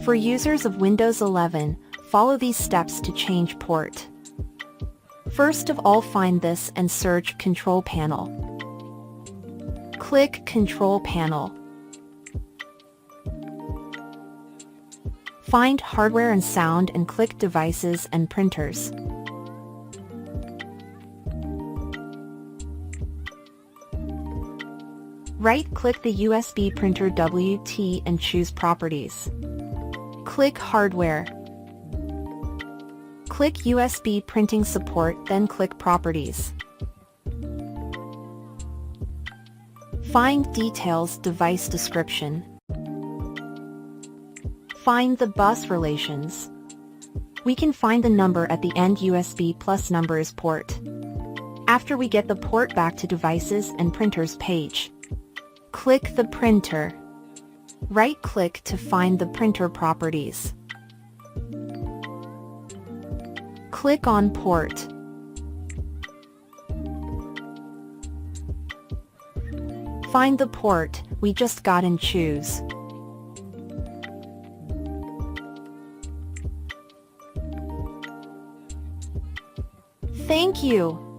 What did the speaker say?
For users of Windows 11, follow these steps to change port. First of all, find this and search Control Panel. Click Control Panel. Find Hardware and Sound and click Devices and Printers. Right-click the USB printer WT and choose Properties. Click Hardware. Click USB Printing Support, then click Properties. Find Details Device Description. Find the bus relations. We can find the number at the end. USB plus number is port. After we get the port, back to Devices and Printers page. Click the printer. Right-click to find the printer properties. Click on Port. Find the port we just got and choose. Thank you.